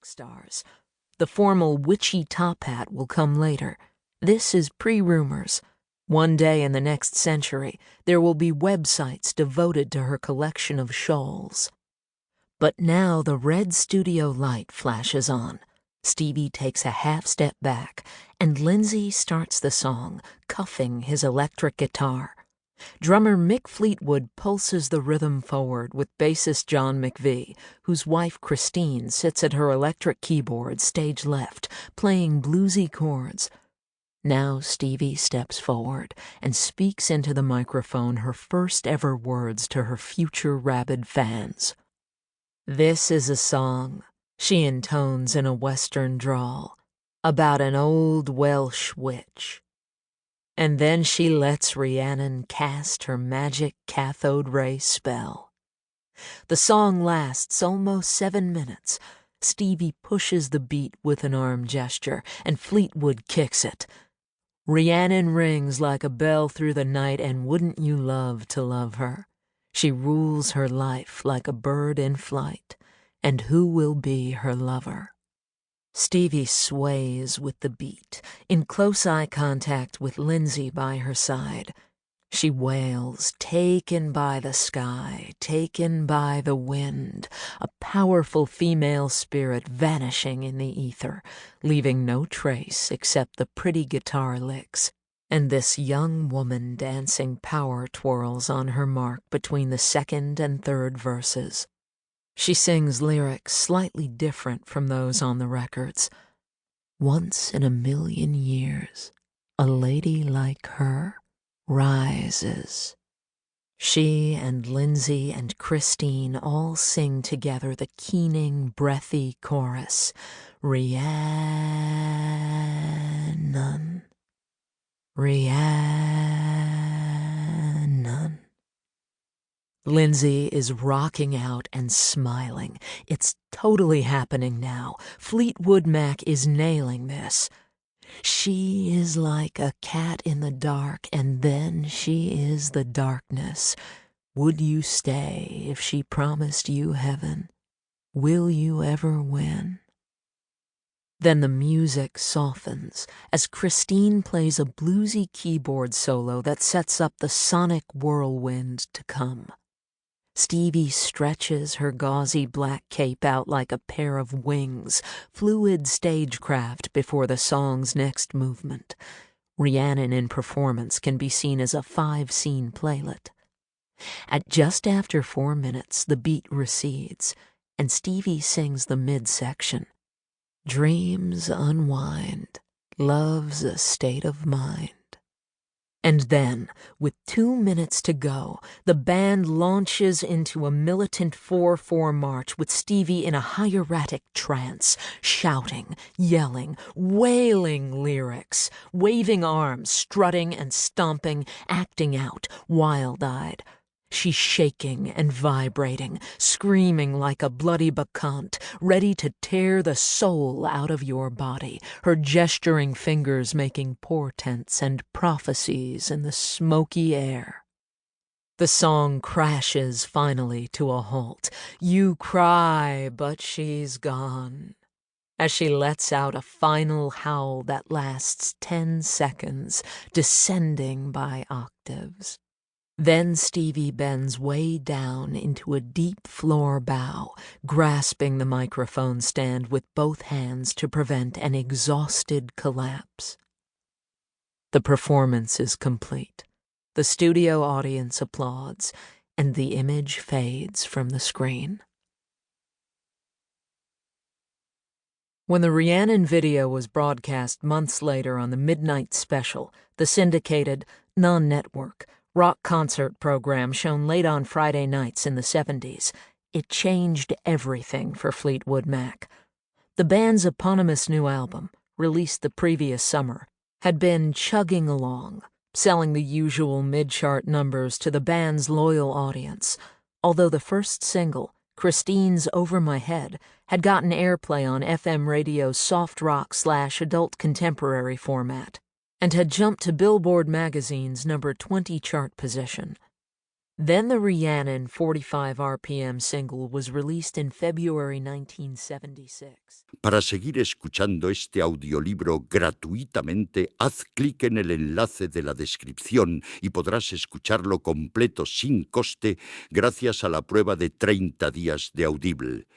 rock stars. The formal witchy top hat will come later. This is pre-rumors. One day in the next century, there will be websites devoted to her collection of shawls. But now the red studio light flashes on. Stevie takes a half step back, and Lindsay starts the song, cuffing his electric guitar. Drummer Mick Fleetwood pulses the rhythm forward with bassist John McVie, whose wife Christine sits at her electric keyboard stage left, playing bluesy chords. Now Stevie steps forward and speaks into the microphone her first ever words to her future rabid fans. "This is a song," she intones in a Western drawl, "about an old Welsh witch." And then she lets Rhiannon cast her magic cathode ray spell. The song lasts almost 7 minutes. Stevie pushes the beat with an arm gesture, and Fleetwood kicks it. Rhiannon rings like a bell through the night, and wouldn't you love to love her? She rules her life like a bird in flight, and who will be her lover? Stevie sways with the beat, in close eye contact with Lindsay by her side. She wails, taken by the sky, taken by the wind, a powerful female spirit vanishing in the ether, leaving no trace except the pretty guitar licks, and this young woman dancing power twirls on her mark between the second and third verses. She sings lyrics slightly different from those on the records. Once in a million years, a lady like her rises. She and Lindsay and Christine all sing together the keening, breathy chorus, Rhiannon, Rhiannon. Lindsay is rocking out and smiling. It's totally happening now. Fleetwood Mac is nailing this. She is like a cat in the dark, and then she is the darkness. Would you stay if she promised you heaven? Will you ever win? Then the music softens as Christine plays a bluesy keyboard solo that sets up the sonic whirlwind to come. Stevie stretches her gauzy black cape out like a pair of wings, fluid stagecraft before the song's next movement. Rhiannon in performance can be seen as a 5-scene playlet. At just after 4 minutes, the beat recedes, and Stevie sings the midsection. Dreams unwind, love's a state of mind. And then, with 2 minutes to go, the band launches into a militant 4/4 march with Stevie in a hieratic trance, shouting, yelling, wailing lyrics, waving arms, strutting and stomping, acting out, wild-eyed. She's shaking and vibrating, screaming like a bloody bacchante, ready to tear the soul out of your body, her gesturing fingers making portents and prophecies in the smoky air. The song crashes finally to a halt. You cry, but she's gone, as she lets out a final howl that lasts 10 seconds, descending by octaves. Then Stevie bends way down into a deep floor bow, grasping the microphone stand with both hands to prevent an exhausted collapse. The performance is complete. The studio audience applauds, and the image fades from the screen. When the Rhiannon video was broadcast months later on the Midnight Special, the syndicated, non-network, rock concert program shown late on Friday nights in the 70s, it changed everything for Fleetwood Mac. The band's eponymous new album, released the previous summer, had been chugging along, selling the usual mid-chart numbers to the band's loyal audience, although the first single, Christine's Over My Head, had gotten airplay on FM radio's soft rock/adult contemporary format, and had jumped to Billboard magazine's number 20 chart position. Then the Rhiannon 45 RPM single was released in February 1976. Para seguir escuchando este audiolibro gratuitamente, haz clic en el enlace de la descripción y podrás escucharlo completo sin coste gracias a la prueba de 30 días de Audible.